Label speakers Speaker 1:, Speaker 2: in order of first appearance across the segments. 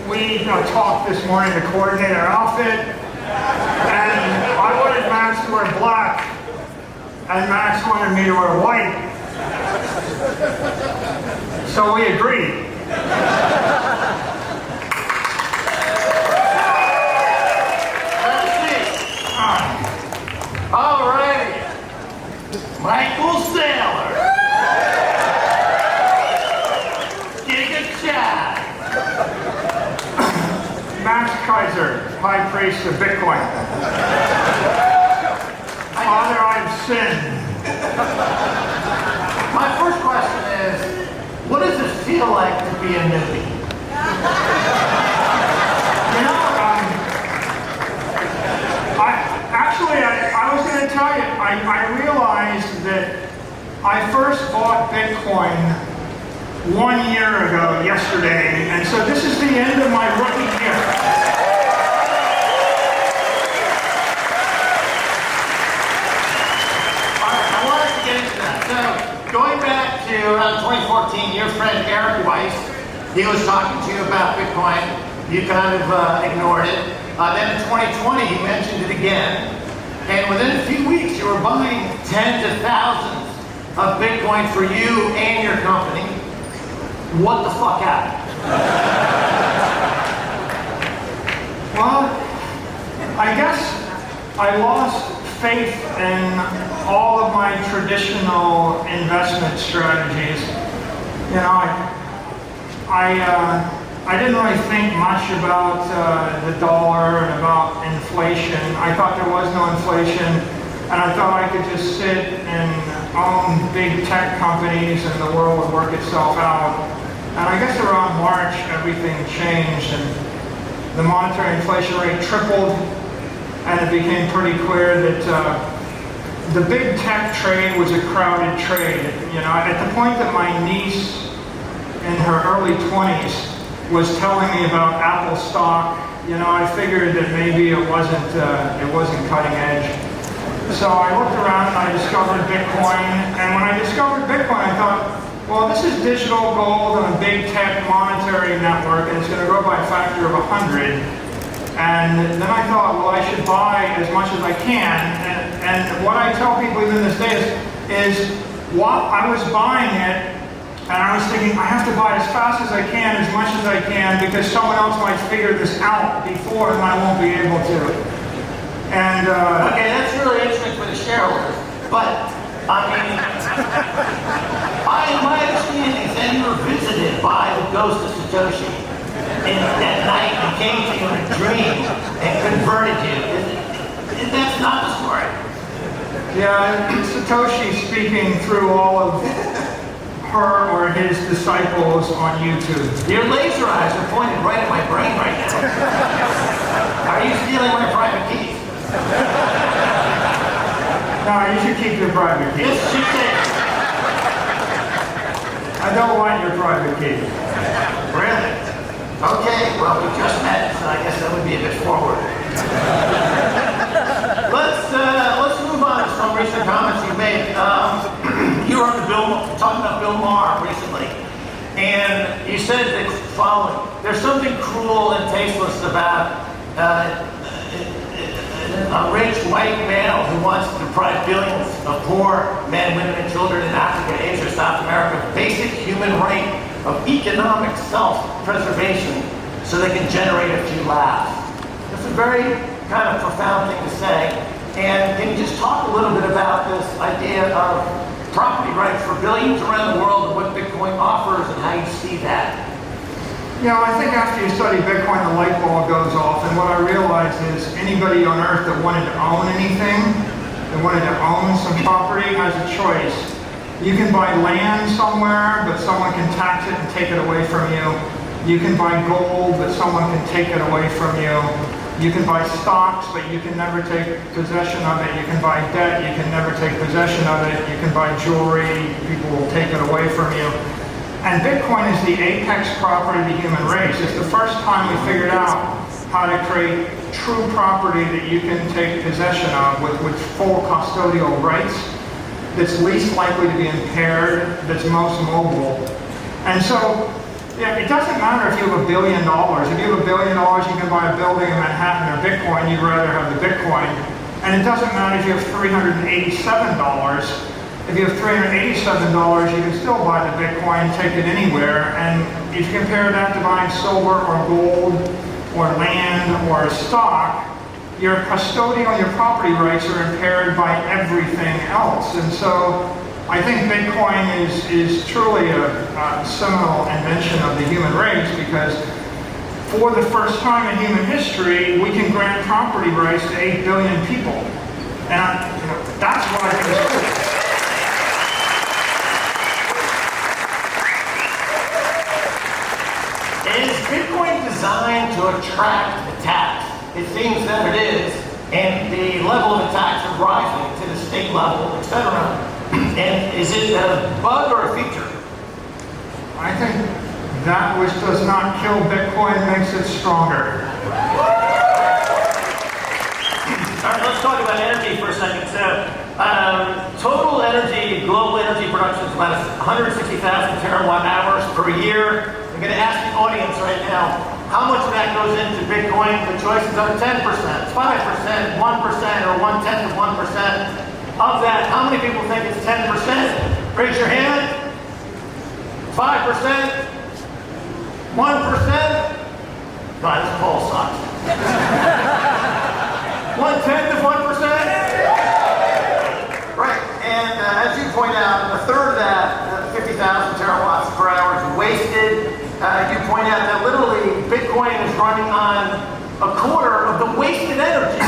Speaker 1: We talked this morning to coordinate our outfit, and I wanted Max to wear black, and Max wanted me to wear white. So we agreed.
Speaker 2: All right, Michael Saylor.
Speaker 1: Max Keiser, High Priest of Bitcoin. Father, I've sinned.
Speaker 2: My first question is, what does it feel like to be a newbie?
Speaker 1: You know, I was going to tell you, I realized that I first bought Bitcoin 1 year ago yesterday, and so this is the end of my rookie year.
Speaker 2: I wanted to get into that. So, going back to around 2014, your friend Eric Weiss, he was talking to you about Bitcoin. You kind of ignored it. Then in 2020, he mentioned it again. And within a few weeks, you were buying tens of thousands of Bitcoin for you and your company. What the fuck happened?
Speaker 1: Well, I guess I lost faith in all of my traditional investment strategies. You know, I didn't really think much about the dollar and about inflation. I thought there was no inflation, and I thought I could just sit and own big tech companies and the world would work itself out. And I guess around March, everything changed and the monetary inflation rate tripled, and it became pretty clear that the big tech trade was a crowded trade. You know, at the point that my niece in her early 20s was telling me about Apple stock, you know, I figured that maybe it wasn't cutting edge. So I looked around and I discovered Bitcoin, and when I discovered Bitcoin, I thought, well, this is digital gold on a big tech monetary network, and it's going to grow by a factor of 100. And then I thought, well, I should buy as much as I can. And what I tell people even this day is what I was buying it, and I was thinking, I have to buy as fast as I can, as much as I can, because someone else might figure this out before, and I won't be able to. And
Speaker 2: okay, that's really interesting for the shareholders, but I mean, my understanding is that you were visited by the ghost of Satoshi that night and came to you in a dream and converted you. That's not the story.
Speaker 1: Yeah, Satoshi speaking through all of her or his disciples on YouTube.
Speaker 2: Your laser eyes are pointed right at my brain right now. Are you stealing my private keys?
Speaker 1: No, you should keep your private key.
Speaker 2: Yes, she did.
Speaker 1: I don't want your private key.
Speaker 2: Really? Okay, well, we just met, so I guess that would be a bit forward. Let's move on to some recent comments you made. You were on talking about Bill Maher recently, and you said the following: there's something cruel and tasteless about a rich white male who wants to deprive billions of poor men, women, and children in Africa, Asia, South America of basic human right of economic self-preservation so they can generate a few laughs. It's a very kind of profound thing to say. And can you just talk a little bit about this idea of property rights for billions around the world and what Bitcoin offers and how you see that?
Speaker 1: You know, I think after you study Bitcoin, the light bulb goes off, and what I realized is anybody on earth that wanted to own anything, that wanted to own some property, has a choice. You can buy land somewhere, but someone can tax it and take it away from you. You can buy gold, but someone can take it away from you. You can buy stocks, but you can never take possession of it. You can buy debt, you can never take possession of it. You can buy jewelry, people will take it away from you. And Bitcoin is the apex property of the human race. It's the first time we figured out how to create true property that you can take possession of with full custodial rights, that's least likely to be impaired, that's most mobile. And so Yeah, it doesn't matter if you have $1 billion. If you have $1 billion, you can buy a building in Manhattan or Bitcoin, you'd rather have the Bitcoin. And it doesn't matter if you have $387. If you have $387, you can still buy the Bitcoin, take it anywhere. And if you compare that to buying silver or gold or land or stock, your custodial, your property rights are impaired by everything else. And so I think Bitcoin is truly a seminal invention of the human race, because for the first time in human history, we can grant property rights to 8 billion people. And that's what I think is cool.
Speaker 2: Is Bitcoin designed to attract attacks? It seems that it is, and the level of attacks are rising to the state level, etc. And is it a bug or a feature?
Speaker 1: I think that which does not kill Bitcoin makes it stronger.
Speaker 3: All right, let's talk about energy for a second. So, total energy, global energy production is about 160,000 terawatt hours per year. I'm going to ask the audience right now, how much of that goes into Bitcoin? The choices are 10%, 5%, 1%, or 1/10 of 1%. Of that, how many people think it's 10%? Raise your hand. 5%? 1%? God, this poll sucks. 1/10 of 1%? Right, and as you point out, a third of that, 50,000 terawatts per hour, is wasted. You point out that literally Bitcoin is running on a quarter of the wasted energy.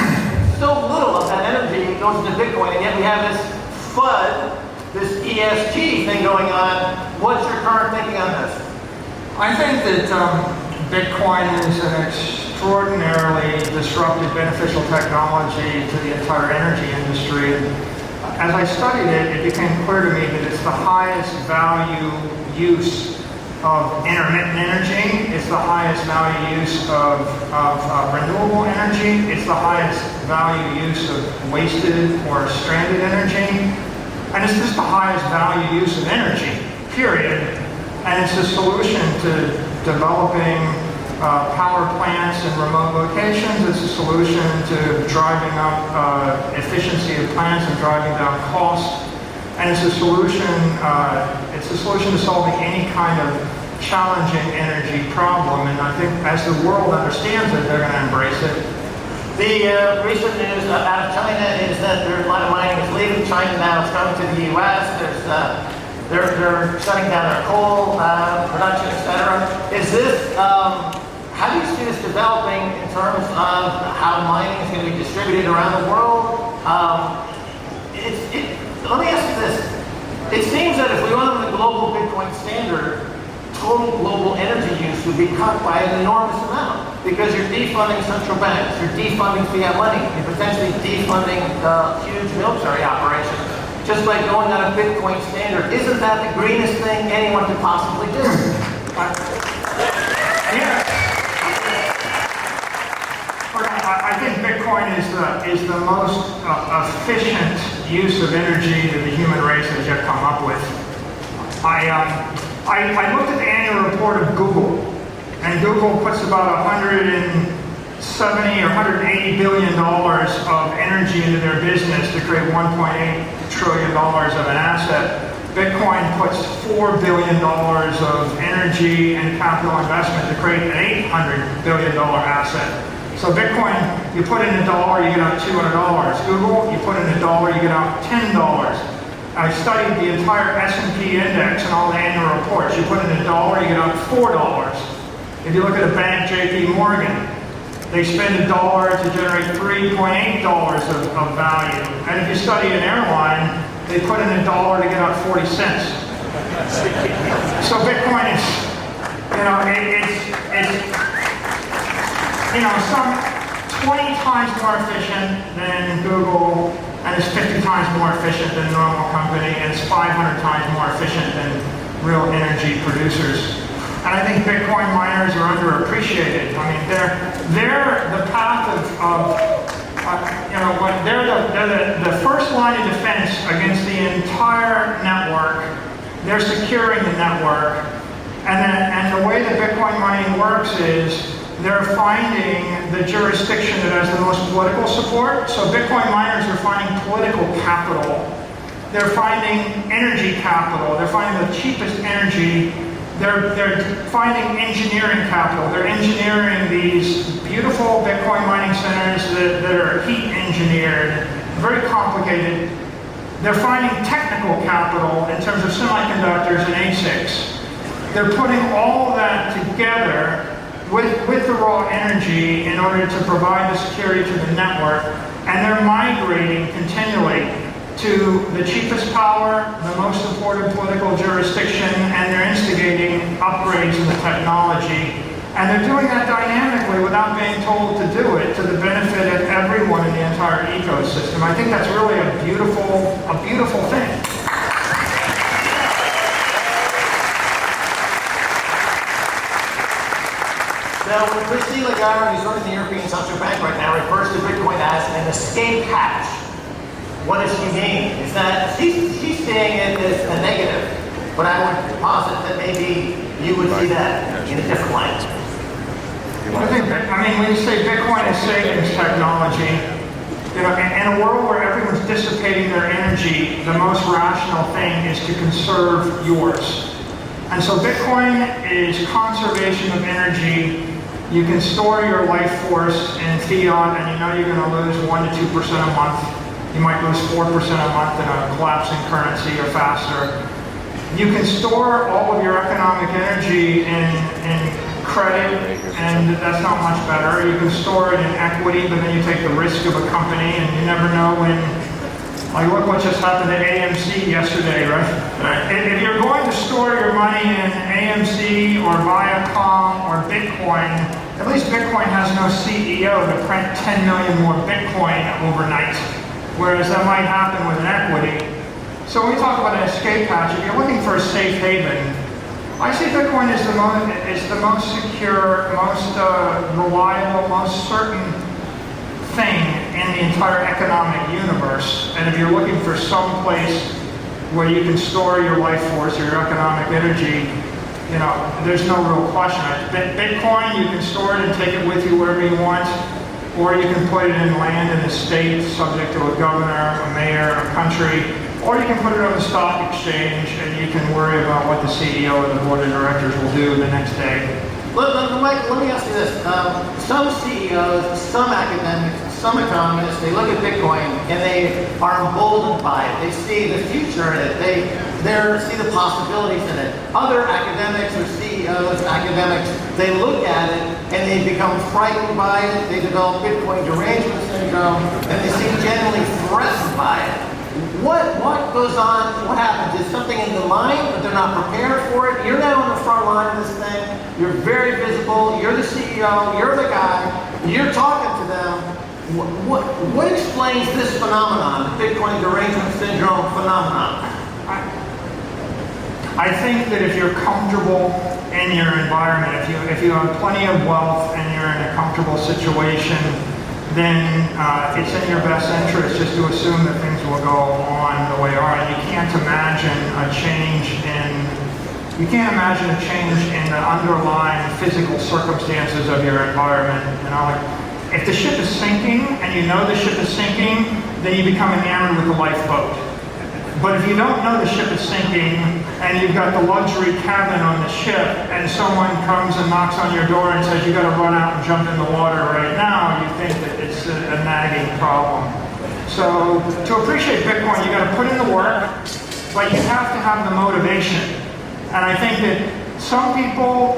Speaker 3: So little of that energy goes into Bitcoin, and yet we have this FUD, this ESG thing going on. What's your current thinking on this?
Speaker 1: I think that Bitcoin is an extraordinarily disruptive, beneficial technology to the entire energy industry. And as I studied it, it became clear to me that it's the highest value use of intermittent energy, it's the highest value use of renewable energy, it's the highest value use of wasted or stranded energy, and it's just the highest value use of energy, period. And it's a solution to developing power plants in remote locations. It's a solution to driving up efficiency of plants and driving down costs. And it's a solution to solving any kind of challenging energy problem. And I think as the world understands it, they're going to embrace it.
Speaker 2: The recent news out of China is that there's a lot of mining is leaving China now. It's coming to the U.S. They're shutting down their coal production, etc. Is this? How do you see this developing in terms of how mining is going to be distributed around the world? Let me ask you this. It seems that if we went on the global Bitcoin standard, total global energy use would be cut by an enormous amount, because you're defunding central banks, you're defunding fiat money, you're potentially defunding huge military operations, just by going on a Bitcoin standard. Isn't that the greenest thing anyone could possibly do?
Speaker 1: I think Bitcoin is the most efficient use of energy that the human race has yet come up with. I looked at the annual report of Google, and Google puts about 170 or 180 billion dollars of energy into their business to create 1.8 trillion dollars of an asset. Bitcoin puts $4 billion of energy and capital investment to create an $800 billion asset. So Bitcoin, you put in $1, you get out $200. Google, you put in $1, you get out $10. I studied the entire S&P index and all the annual reports. You put in $1, you get out $4. If you look at a bank, JP Morgan, they spend $1 to generate $3.8 of value. And if you study an airline, they put in $1 to get out 40 cents. So Bitcoin is, it's some 20 times more efficient than Google, and it's 50 times more efficient than a normal company, and it's 500 times more efficient than real energy producers. And I think Bitcoin miners are underappreciated. I mean, they're the path they're the first line of defense against the entire network. They're securing the network, And the way that Bitcoin mining works is they're finding the jurisdiction that has the most political support. So Bitcoin miners are finding political capital. They're finding energy capital. They're finding the cheapest energy. They're finding engineering capital. They're engineering these beautiful Bitcoin mining centers that are heat engineered, very complicated. They're finding technical capital in terms of semiconductors and ASICs. They're putting all of that together with the raw energy in order to provide the security to the network, and they're migrating continually to the cheapest power, the most supported political jurisdiction, and they're instigating upgrades in the technology. And they're doing that dynamically without being told to do it, to the benefit of everyone in the entire ecosystem. I think that's really a beautiful thing.
Speaker 2: So when Christine Lagarde, who's running the European Central Bank right now, refers to Bitcoin as an escape hatch, what does she mean? Is that she's saying it as a negative, but I would posit that maybe you would see that in a different light.
Speaker 1: I mean, when you say Bitcoin is savings technology, you know, in a world where everyone's dissipating their energy, the most rational thing is to conserve yours. And so Bitcoin is conservation of energy. You can store your life force in fiat, and you know you're going to lose 1 to 2% a month. You might lose 4% a month in a collapsing currency or faster. You can store all of your economic energy in credit, and that's not much better. You can store it in equity, but then you take the risk of a company, and you never know when. Like, look what just happened to AMC yesterday, right? If you're going to store your money in AMC or Viacom or Bitcoin, at least Bitcoin has no CEO to print 10 million more Bitcoin overnight, whereas that might happen with an equity. So when we talk about an escape hatch, if you're looking for a safe haven, I see Bitcoin as the most secure, most reliable, most certain thing in the entire economic universe. And if you're looking for some place where you can store your life force or your economic energy, you know, there's no real question. Bitcoin, you can store it and take it with you wherever you want, or you can put it in land in a state subject to a governor, a mayor, a country, or you can put it on the stock exchange and you can worry about what the CEO or the board of directors will do the next day.
Speaker 2: Mike, let me ask you this. Some CEOs, some academics, some economists, they look at Bitcoin and they are emboldened by it. They see the future in it. They see the possibilities in it. Other academics or CEOs, academics, they look at it and they become frightened by it. They develop Bitcoin derangement syndrome, and they seem genuinely threatened by it. What goes on? What happens? Is something in the mind, but they're not prepared for it? You're now on the front line of this thing. You're very visible. You're the CEO. You're the guy. You're talking to them. What explains this phenomenon, the Bitcoin derangement syndrome phenomenon?
Speaker 1: I think that if you're comfortable in your environment, if you have plenty of wealth and you're in a comfortable situation, then it's in your best interest just to assume that things will go on the way they are. And you can't imagine a change in the underlying physical circumstances of your environment. You know, like if the ship is sinking and you know the ship is sinking, then you become enamored with the lifeboat. But if you don't know the ship is sinking and you've got the luxury cabin on the ship and someone comes and knocks on your door and says you got to run out and jump in the water right now, you think that it's a nagging problem. So to appreciate Bitcoin, you got to put in the work, but you have to have the motivation. And I think that some people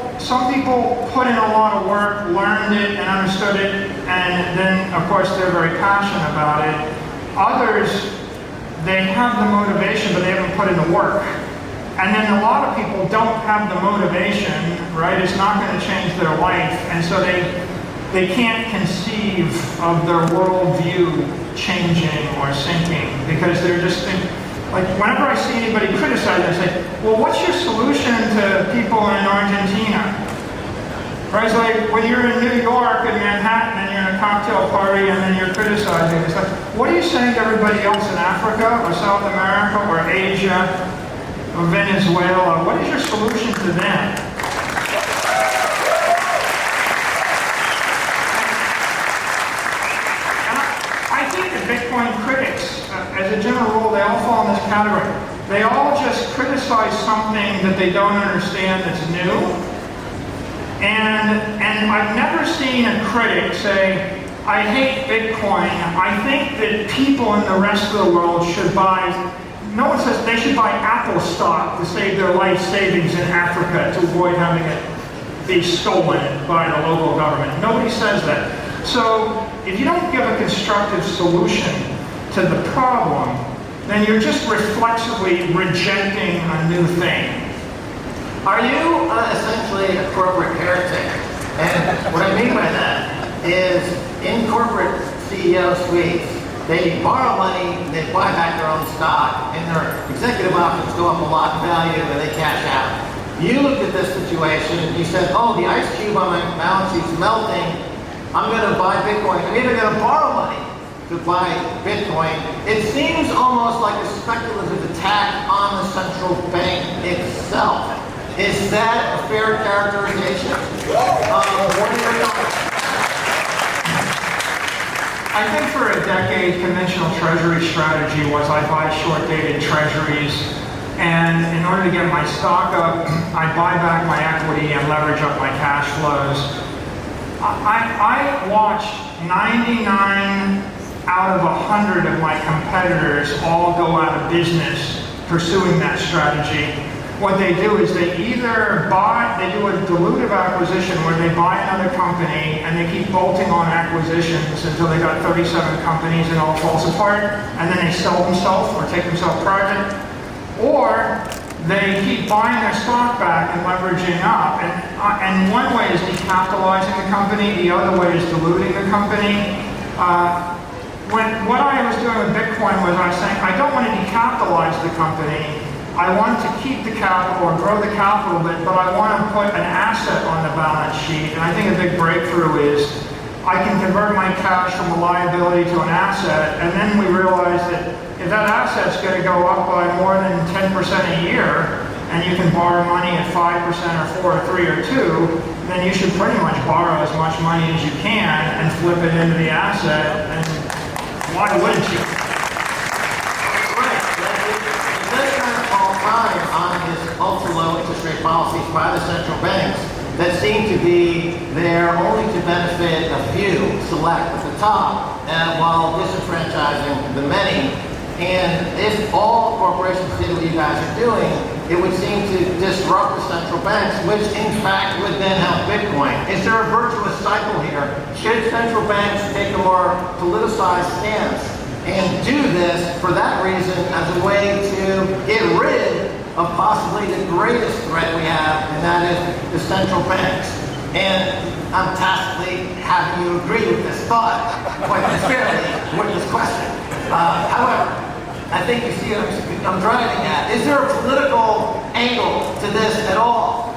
Speaker 1: put in a lot of work, learned it and understood it, and then of course they're very passionate about it. Others, they have the motivation, but they haven't put in the work. And then a lot of people don't have the motivation, right? It's not going to change their life. And so they can't conceive of their worldview changing or sinking because they're just thinking, like whenever I see anybody criticize, I say, well, what's your solution to people in Argentina? Right? It's like when you're in New York and Manhattan and you're in a cocktail party and then you're criticizing. It's like, what are you saying to everybody else in Africa or South America or Asia or Venezuela? What is your solution to them? Bitcoin critics, as a general rule, they all fall in this category. They all just criticize something that they don't understand that's new. And I've never seen a critic say, I hate Bitcoin. I think that people in the rest of the world should buy, no one says they should buy Apple stock to save their life savings in Africa to avoid having it be stolen by the local government. Nobody says that. So if you don't give a constructive solution to the problem, then you're just reflexively rejecting a new thing.
Speaker 2: Are you essentially a corporate heretic? And what I mean by that is in corporate CEO suites, they borrow money, they buy back their own stock, and their executive options go up a lot in value and they cash out. You looked at this situation and you said, oh, the ice cube on my balance sheet's melting, I'm going to buy Bitcoin. I'm either going to borrow money to buy Bitcoin. It seems almost like a speculative attack on the central bank itself. Is that a fair characterization? What are your thoughts?
Speaker 1: I think for a decade, conventional treasury strategy was I buy short-dated treasuries, and in order to get my stock up, I buy back my equity and leverage up my cash flows. I watched 99 out of 100 of my competitors all go out of business pursuing that strategy. What they do is they either they do a dilutive acquisition where they buy another company and they keep bolting on acquisitions until they got 37 companies and all falls apart, and then they sell themselves or take themselves private, or they keep buying their stock back and leveraging up. And one way is decapitalizing the company, the other way is diluting the company. What I was doing with Bitcoin was I was saying, I don't want to decapitalize the company. I want to keep the capital or grow the capital, but I want to put an asset on the balance sheet. And I think a big breakthrough is I can convert my cash from a liability to an asset, and then we realize that if that asset's going to go up by more than 10% a year, and you can borrow money at 5% or 4 or 3 or 2, then you should pretty much borrow as much money as you can and flip it into the asset, and why wouldn't you?
Speaker 2: On his ultra-low interest rate policies by the central banks that seem to be there only to benefit a few, select at the top, while disenfranchising the many. And if all corporations did what you guys are doing, it would seem to disrupt the central banks, which in fact would then help Bitcoin. Is there a virtuous cycle here? Should central banks take a more politicized stance and do this for that reason as a way to get rid of possibly the greatest threat we have, and that is the central banks? And I'm tacitly having you agree with this thought, quite sincerely, with this question. However, I think you see what I'm driving at. Is there a political angle to this at all?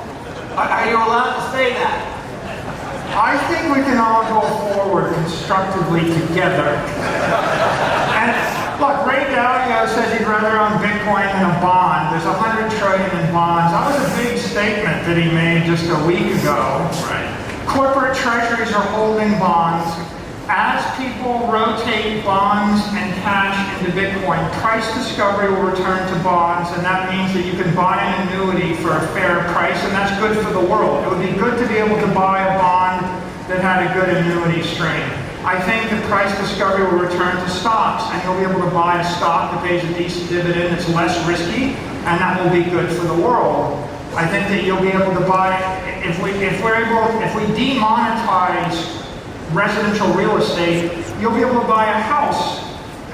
Speaker 2: Are you allowed to say that?
Speaker 1: I think we can all go forward constructively together. And look, Ray Dalio says he'd rather own Bitcoin than a bond. There's 100 trillion in bonds. That was a big statement that he made just a week ago.
Speaker 3: Right.
Speaker 1: Corporate treasuries are holding bonds. As people rotate bonds and cash into Bitcoin, price discovery will return to bonds, and that means that you can buy an annuity for a fair price, and that's good for the world. It would be good to be able to buy a bond that had a good annuity stream. I think the price discovery will return to stocks, and you'll be able to buy a stock that pays a decent dividend that's less risky, and that will be good for the world. I think that you'll be able to buy, if we demonetize residential real estate, you'll be able to buy a house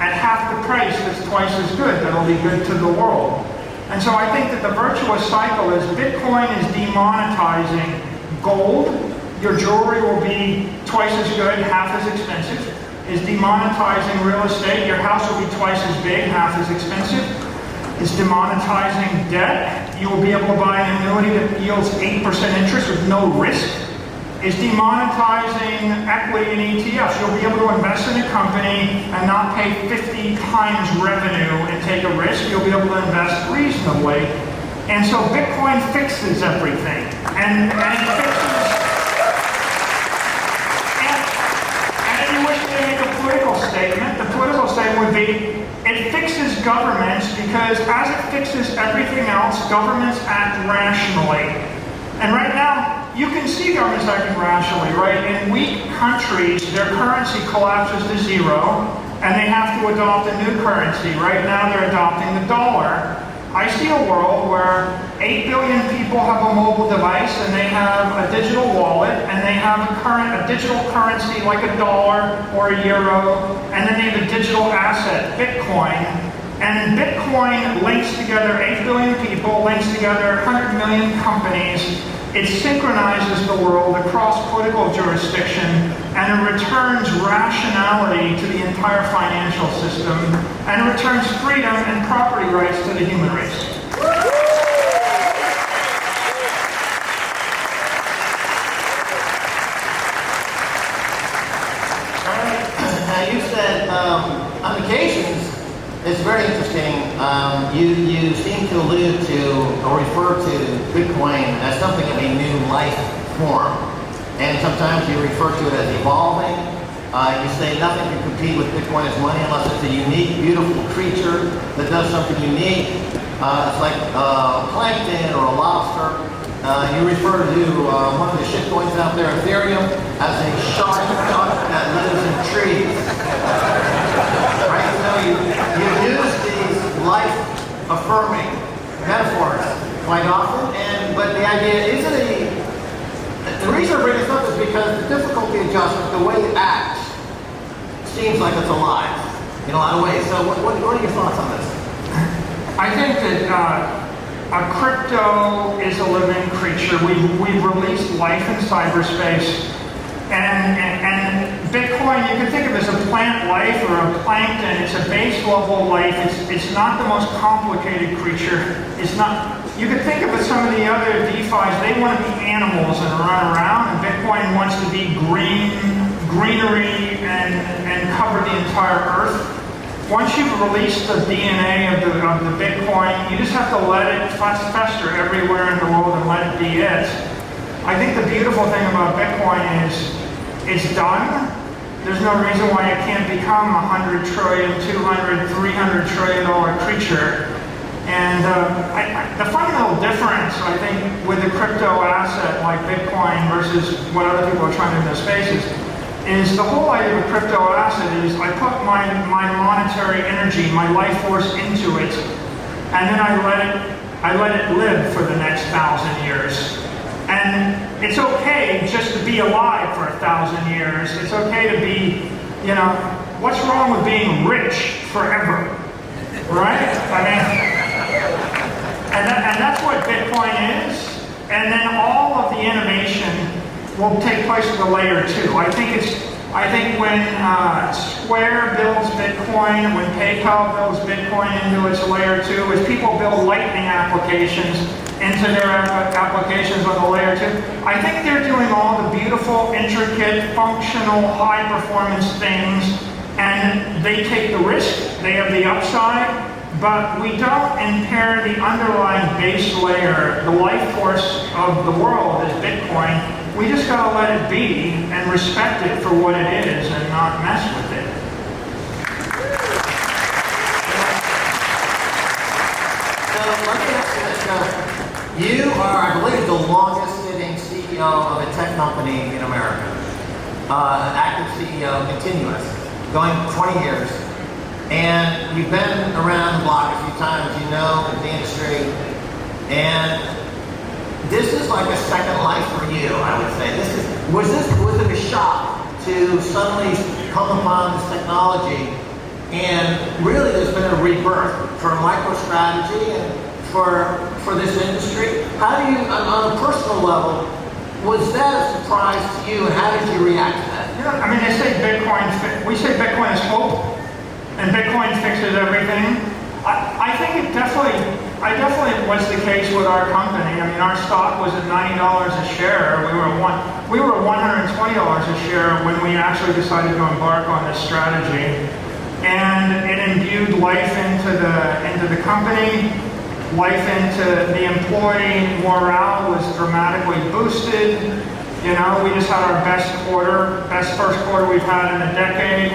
Speaker 1: at half the price that's twice as good. That'll be good to the world. And so I think that the virtuous cycle is Bitcoin is demonetizing gold. Your jewelry will be twice as good, half as expensive. Is demonetizing real estate. Your house will be twice as big, half as expensive. Is demonetizing debt. You will be able to buy an annuity that yields 8% interest with no risk. Is demonetizing equity in ETFs. You'll be able to invest in a company and not pay 50 times revenue and take a risk. You'll be able to invest reasonably. And so Bitcoin fixes everything. And it fixes... And if you wish to make a political statement, the political statement would be, it fixes governments because as it fixes everything else, governments act rationally. And right now, you can see governments acting rationally, right? In weak countries, their currency collapses to zero, and they have to adopt a new currency. Right now, they're adopting the dollar. I see a world where 8 billion people have a mobile device, and they have a digital wallet, and they have a digital currency like a dollar or a euro, and then they have a digital asset, Bitcoin. And Bitcoin links together 8 billion people, links together 100 million companies. It synchronizes the world across political jurisdiction, and it returns rationality to the entire financial system, and it returns freedom and property rights to the human race.
Speaker 2: Now you said on occasions, it's very interesting, you seem to allude to or refer to Bitcoin as something of a new life form. And sometimes you refer to it as evolving. You say nothing can compete with Bitcoin as money unless it's a unique, beautiful creature that does something unique. It's like plankton or a lobster. You refer to one of the shitcoins out there, Ethereum, as a shark that lives in trees. Right? So you use these life-affirming metaphors quite often, but the idea isn't the reason I bring this up is because the difficulty adjustment, the way it acts, seems like it's alive in a lot of ways. So what are your thoughts on this?
Speaker 1: I think that a crypto is a living creature. We've released life in cyberspace. And Bitcoin, you can think of it as a plant life or a plankton. It's a base level life. It's not the most complicated creature. It's not. You could think of it some of the other DeFis. They want to be animals and run around, and Bitcoin wants to be greenery and cover the entire earth. Once you've released the DNA of the Bitcoin, you just have to let it fester everywhere in the world and let it be it. I think the beautiful thing about Bitcoin is it's done. There's no reason why it can't become a 100 trillion, 200, 300 trillion dollar creature. And the fundamental difference, I think, with a crypto asset like Bitcoin versus what other people are trying to do in those spaces is the whole idea of a crypto asset is I put my monetary energy, my life force into it, and then I let it live for the next 1,000 years. And it's okay just to be alive for 1,000 years. It's okay to be, what's wrong with being rich forever, right? I mean, and that's what Bitcoin is. And then all of the innovation will take place with the layer 2. I think when Square builds Bitcoin, when PayPal builds Bitcoin into its layer 2, as people build Lightning applications into their applications on the layer 2, I think they're doing all the beautiful, intricate, functional, high-performance things, and they take the risk, they have the upside, but we don't impair the underlying base layer, the life force of the world is Bitcoin. We just gotta let it be and respect it for what it is and not mess with it.
Speaker 2: So let me ask you this. You are, I believe, the longest sitting CEO of a tech company in America. Active CEO, continuous, going 20 years. And you've been around the block a few times, you know the industry. And this is like a second life for you, I would say. Was it a shock to suddenly come upon this technology? And really there's been a rebirth for MicroStrategy and for this industry. How do you, on a personal level, was that a surprise to you, and how did you react to that?
Speaker 1: I mean, we say Bitcoin is hope, and Bitcoin fixes everything. I think it definitely was the case with our company. I mean, our stock was at $90 a share. We were $120 a share when we actually decided to embark on this strategy, and it imbued life into the company. Life into the employee morale was dramatically boosted. We just had our best first quarter we've had in a decade.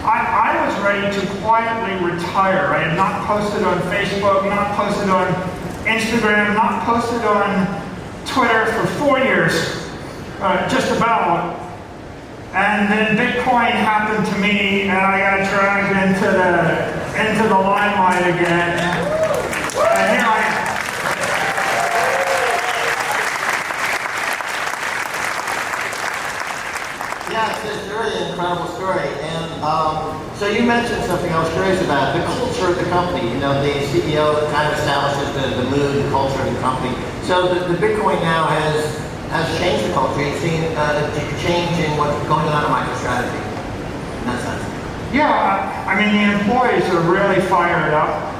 Speaker 1: I was ready to quietly retire. I had not posted on Facebook, not posted on Instagram, not posted on Twitter for 4 years, just about. And then Bitcoin happened to me, and I got dragged into the limelight again. And here I am.
Speaker 2: Yeah, it's a really incredible story. And so you mentioned something I was curious about, the culture of the company. You know, the CEO kind of establishes the mood, the culture of the company. So the Bitcoin now has changed the culture. You've seen a change in what's going on in MicroStrategy in that sense.
Speaker 1: Yeah, I mean, the employees are really fired up.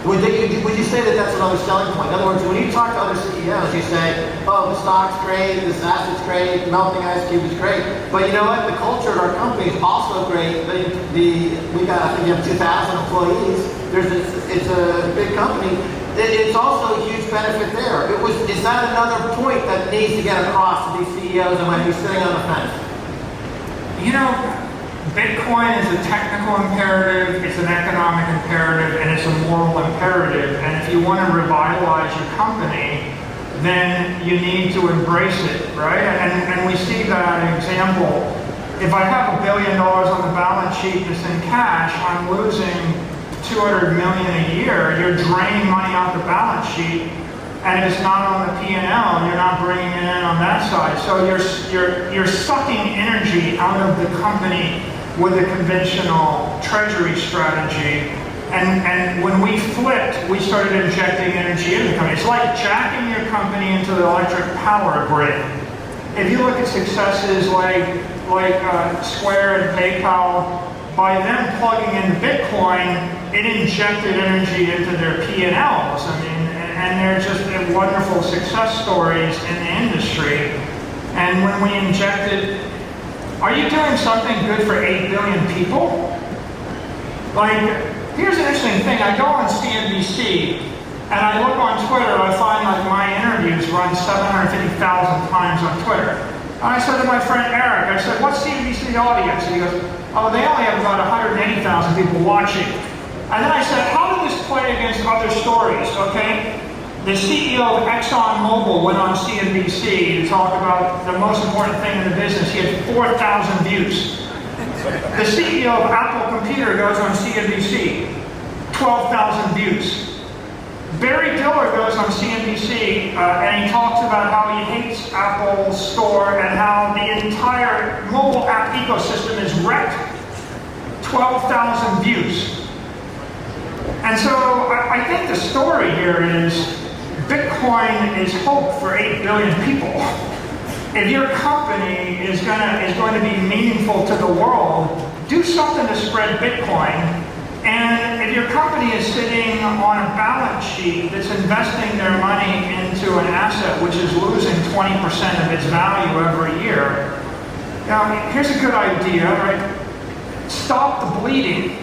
Speaker 2: Would you say that that's another selling point? In other words, when you talk to other CEOs, you say, oh, the stock's great, this asset's great, melting ice cube is great. But you know what? The culture at our company is also great. We got, I think you have 2,000 employees. It's a big company. It's also a huge benefit there. Is that another point that needs to get across to these CEOs and might be sitting on the fence?
Speaker 1: You know, Bitcoin is a technical imperative, it's an economic imperative, and it's a moral imperative. And if you want to revitalize your company, then you need to embrace it, right? And we see that example. If I have $1 billion on the balance sheet that's in cash, I'm losing $200 million a year. You're draining money off the balance sheet, and it's not on the P&L, and you're not bringing it in on that side. So you're sucking energy out of the company with a conventional treasury strategy. And when we flipped, we started injecting energy into the company. It's like jacking your company into the electric power grid. If you look at successes like Square and PayPal, by them plugging in Bitcoin, it injected energy into their P&Ls. I mean, and they're just wonderful success stories in the industry. And when we injected, are you doing something good for 8 billion people? Like, here's an interesting thing. I go on CNBC, and I look on Twitter, and I find like my interviews run 750,000 times on Twitter. And I said to my friend Eric, I said, what's CNBC audience? And he goes, oh, they only have about 180,000 people watching. And then I said, how did this play against other stories, okay? The CEO of ExxonMobil went on CNBC to talk about the most important thing in the business. He had 4,000 views. The CEO of Apple Computer goes on CNBC, 12,000 views. Barry Diller goes on CNBC and he talks about how he hates Apple Store and how the entire mobile app ecosystem is wrecked. 12,000 views. And so I think the story here is Bitcoin is hope for 8 billion people. If your company is going to be meaningful to the world, do something to spread Bitcoin. And if your company is sitting on a balance sheet that's investing their money into an asset which is losing 20% of its value every year, now here's a good idea, right? Stop the bleeding.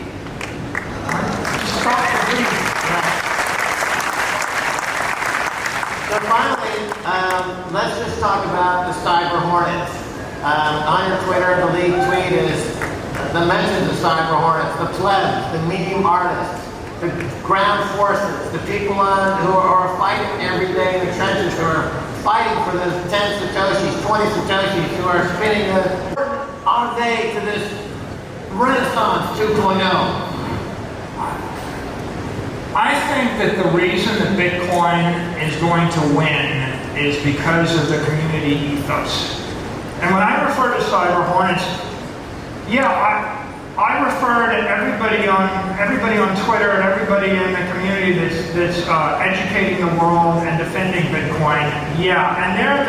Speaker 1: Stop the bleeding.
Speaker 2: So finally, let's just talk about the cyber hornets. On your Twitter, the lead tweet is the mentions of cyber hornets, the plebs, the medium artists, the ground forces, the people who are fighting every day in the trenches, who are fighting for those 10 Satoshis, 20 Satoshis, who are spinning the... Are they to this Renaissance 2.0?
Speaker 1: I think that the reason that Bitcoin is going to win is because of the community ethos. And when I refer to cyber hornets, yeah, I refer to everybody on Twitter and everybody in the community that's educating the world and defending Bitcoin. Yeah, and they're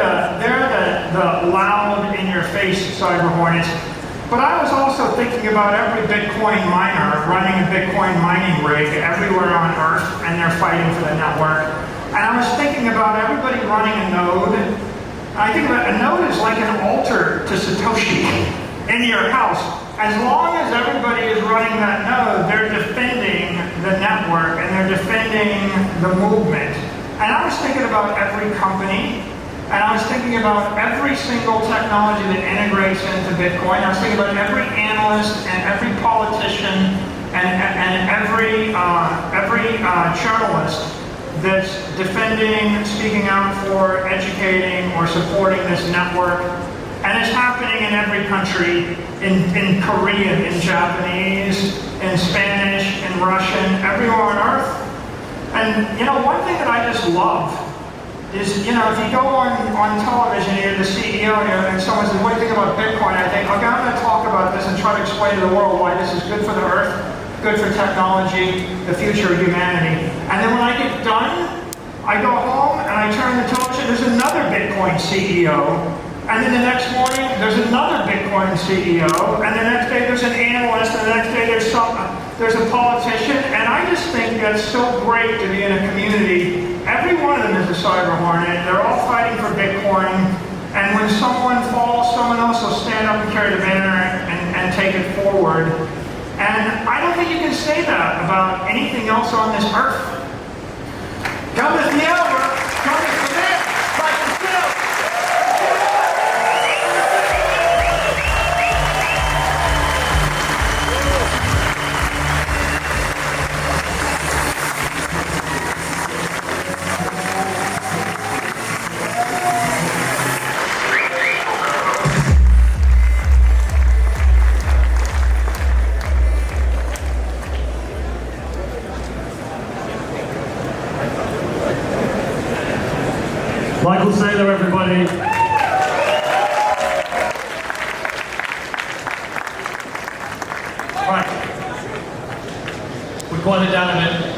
Speaker 1: the loud, in-your-face cyber hornets. But I was also thinking about every Bitcoin miner running a Bitcoin mining rig everywhere on Earth, and they're fighting for the network. And I was thinking about everybody running a node. I think about a node is like an altar to Satoshi in your house. As long as everybody is running that node, they're defending the network and they're defending the movement. And I was thinking about every company And I was thinking about every single technology that integrates into Bitcoin. I was thinking about every analyst and every politician and every journalist that's defending, speaking out for, educating, or supporting this network. And it's happening in every country, in Korean, in Japanese, in Spanish, in Russian, everywhere on earth. And, you know, one thing that I just love is, you know, if you go on television, you're the CEO, and someone says, what do you think about Bitcoin? I think, okay, I'm going to talk about this and try to explain to the world why this is good for the earth, good for technology, the future of humanity. And then when I get done, I go home and I turn the television, there's another Bitcoin CEO. And then the next morning, there's another Bitcoin CEO. And the next day, there's an analyst. And the next day, there's a politician. And I just think that's so great to be in a community. Every one of them is a cyber hornet. They're all fighting for Bitcoin. And when someone falls, someone else will stand up and carry the banner and take it forward. And I don't think you can say that about anything else on this earth. Come to the hour. Come to the like the show.
Speaker 4: Saylor, everybody. Right. We quieted down a bit.